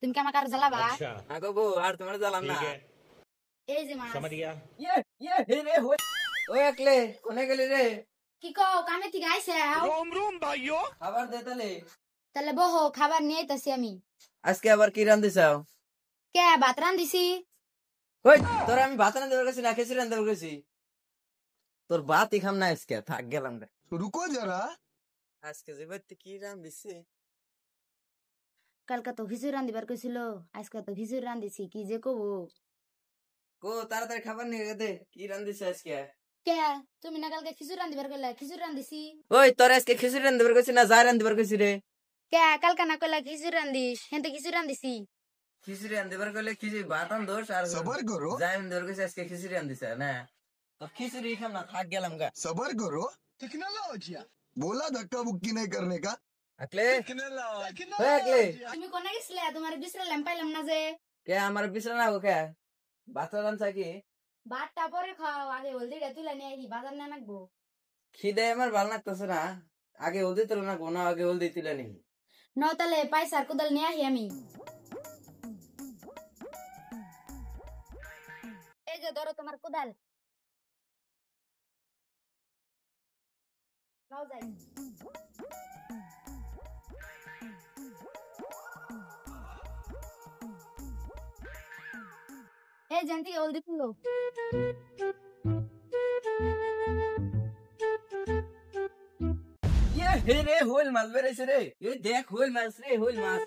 তুমি কি আমাকে আর জ্বালাবা? अच्छा আগো গো আর তোমার জ্বালাম না। ठीक है এই যে মাছ। समझ गया হে রে ওই একলে কোনে গেলি রে? কি কও, কামে থেকে আইছে? খাবার দে তাহলে। তাহলে বহো, খাবার নিয়ে আইতাছি আমি। আজকে আবার কি রান্ধিছাও? কে ভাত রান্ধিছি? ওই তোর আমি ভাত রান্ধতে গেছি না খিচুড়ি রান্ধতে গেছি? তোর ভাতই খাম না আজকে, থাক গেলাম রে। रुको जरा। আজকে যে বাড়িতে কি রান্ধিছে? কালকে তো খিচুড়ি রান্ধিবার কইছিল, আজকে তো খিচুড়ি রান্ধিছি, কি যে কবো। কো তাড়াতাড়ি খাবার নিয়ে দে, কি রান্ধিছে আজকে? কে তুমি না কালকে খিচুড়ি রান্ধিবার কইলা? খিচুড়ি রান্ধিছি। ওই তোর আজকে খিচুড়ি রান্ধতে গেছি না যাই রান্ধিবার গেছি রে? কে কালকে না কইলা খিচুড়ি রান্ধিস, হেনতে খিচুড়ি রান্ধিছি। খিচুড়ি রান্ধিবার গেলে খিচুড়ি ভাত দোষ আর सबर करो যাই রান্ধিবার গেছি আজকে খিচুড়ি রান্ধিছে না? তো খিচুড়ি খাম না, থাক গেলাম গা। सबर करो टेक्नोलॉजी बोला धक्का बुक्की नहीं करने का আকলে टेक्नोलॉजी ওই আকলে তুমি কোনে গেছিলে? তোমার বিশ্রাম পাইলাম না যে। কে আমার বিছানা না গো কে ভাত রান্ধছা কি? ভাতটা পরে খাও, আগে হলদিটা তুলে নিয়ে আইহি, বাজার না নাকবো। খিদে আমার ভালো লাগতেছে না, আগে হলদি তুলে না গোনা, আগে হলদি তুলে নি। নতালে পয়সার কুদাল নিয়ে আহি আমি। এই যে ধরো তোমার কুদাল। নাও যাই। এই জানতি হলদি তুলো। হে রে হইল মাছ বেড়েছে রে, এই দেখ হইল মাছ রে, হইল মাছ।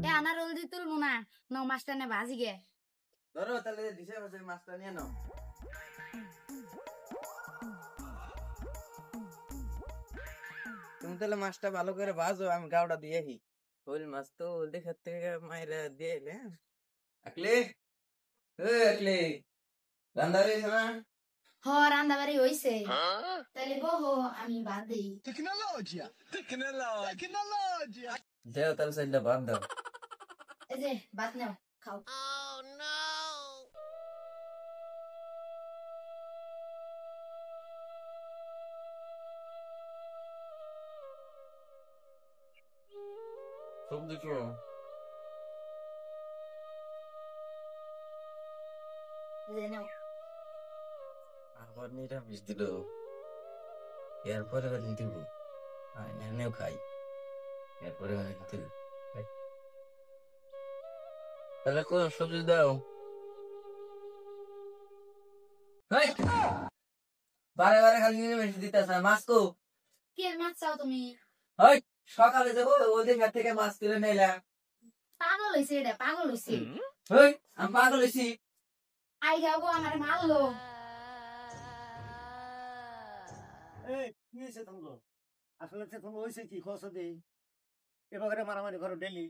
এ আনার হলদি তুলবো না, নাও মাছটা নে ভাজি গে। ধরো তাহলে দিশে মাছের মাছটা নিয়ে নাও। তুমি তাহলে মাছটা ভালো করে ভাজো, আমি গাওটা দিয়ে আহি। হইল মাছ তো হলদি খেত থেকে মাইরা দিয়ে এলে। আকলে আকলে রান্না হয়েছে না? হ রান্না বাড়ি হইছে, তাহলে বহো আমি ভাত দেই। टेक्नोलॉजी टेक्नोलॉजी দেও তাহলে সাইডটা ভাত দাও। এই যে ভাত নাও, খাও। সবজি কি এই যে নাও। আবার নিরামিষ দিল, এরপরে দিব এনেও খাই, এরপরে দিল। তাহলে কোন সবজি দাও? হেই, বারে বারে খালি নিরামিষ দিতেছ, মাছ তো কি এর মাছ চাও তুমি? হেই, সকালে যাবো ওদের ঘর থেকে মাছ তুলে নিলাম। পাগল হইছে, এটা পাগল হইছে। হেই, আমি পাগল হয়েছি? আই যাবো আমার মারলো। কি হয়েছে তোমাকে? আসলে তোমাকে হয়েছে কি খোঁজ দেই এবারে মারামারি করো ডেলি,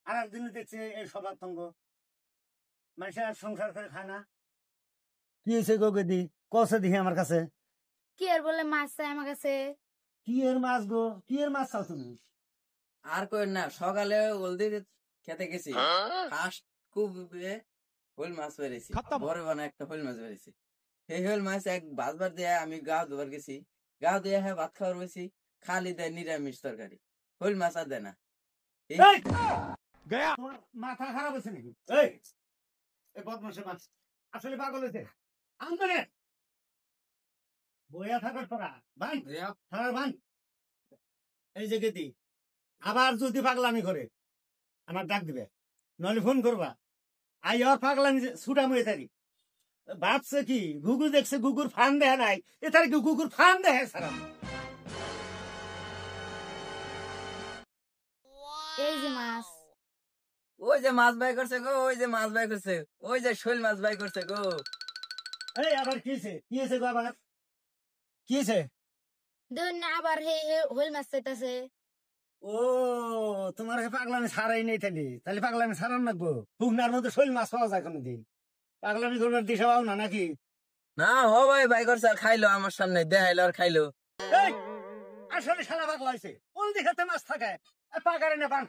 আর একদিন দেখছি এই স্বভাব তঙ্গ মানুষের আর সংসার করে খায় না। কি হয়েছে গো গেদি কষে দিহি আমার কাছে? কি আর বলে মাছ চাই আমার কাছে? কি এর মাছ গো, কি এর মাছ চাও তুমি? আর কই না, সকালে হলদি খেতে গেছি, ফার্স্ট খুব হইল মাছ বেড়েছি, বড় বানা একটা হইল মাছ বেড়েছি। সেই হইল মাছ এক ভাজবার দিয়ে আমি গাও ধোবার গেছি, গাও দিয়ে হ্যাঁ ভাত খাওয়ার বসি, খালি দেয় নিরামিষ তরকারি, হইল মাছ আর দেয় না। তোমার মাথা খারাপ হয়েছে নাকি? এই বদমাসের মাছ আসলে পাগল হয়েছে। আন্দোলন বইয়া থাকার তোরা ভাই থাকার ভাই। এই যে গেদি আবার যদি পাগলামি করে আমার ডাক দিবে, নইলে ফোন করবা। আই আর পাগলামি ছুটা মরে তারি ভাবছে কি গুগু দেখছে, গুগুর ফান দেয় নাই, এ তার কি গুগুর ফান দেয় সারা। এই যে মাছ। ওই যে মাছ বাই করছে গো, ওই যে মাছ বাই করছে, ওই যে শৈল মাছ বাই করছে গো। এই আবার কি হয়েছে গো, আবার কি হয়েছে? দুই না আবার হে হইল মাছ চাইতাছে। ও তোমার পাগলামি ছাড়াই নেই, তাহলে পাগলামি ছাড়ান না গো। পুগনার মধ্যে শৈল মাছ পাওয়া যায় কোনোদিন? পাগলামি করবার দিশা পাও না নাকি? না হ ভাই বাই করছে, আর খাইলো আমার সামনে দেখাইলো আর খাইলো। এই আসলে শালা পাগলা হয়েছে, ওল দেখাতে মাছ থাকে পাগারে না পান।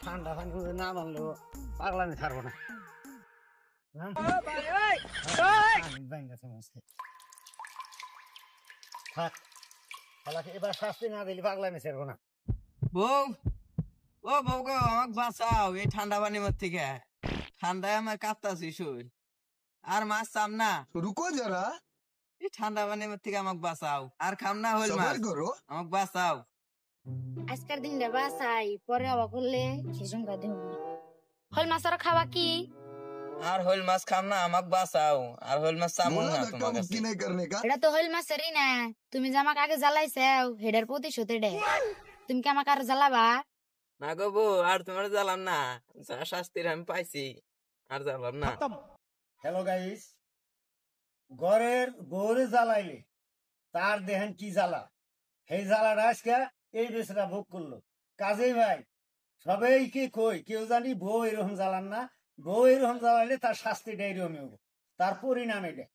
ঠান্ডা পানি না মানলো পাগলামি ছাড়বো না। থাক শালাকে এবার শাস্তি না দিলে পাগলামি ছেড়বো না। বউ, ও বউ গো, আমাকে বাঁচাও এই ঠান্ডা পানির মধ্যে থেকে। ঠান্ডায় আমার কাঁপতাছি শরীর, আর মাছ চাম না। रुको जरा এই ঠান্ডা পানির মধ্যে থেকে আমাকে বাঁচাও, আর খাম না হইল মাছ, सबर करो আমাকে বাঁচাও। আজকের দিনটা বাসাই, পরে আবার করলে খিসুমকা দেব। হল মাছের খাওয়া কি? আর হইল মাছ খাম না, আমাকে বাঁচাও। আর হইল মাছ চামু बोला না धक्का তোমার কাছে। मुक्की नहीं करने का এটা তো হইল মাছেরই না, তুমি যে আমাকে আগে জ্বালাইছাও হেডের প্রতিশোধ এটা। তুমি কি আমাকে আর জ্বালাবা? না গো বউ, আর তোমার জ্বালাম না, যা শাস্তির আমি পাইছি আর জ্বালাম না। হ্যালো গাইস, ঘরের বউরে জ্বালাইলে তার দেখেন কি জ্বালা, সেই জ্বালাটা আজকে এই বেচারা ভোগ করলো। কাজেই ভাই সবাইকে কই, কেউ জানি বউ এরকম জ্বালান না, বউ এরকম জ্বালাইলে তার শাস্তিটা এরকমই হবো, তার পরিণাম এটা।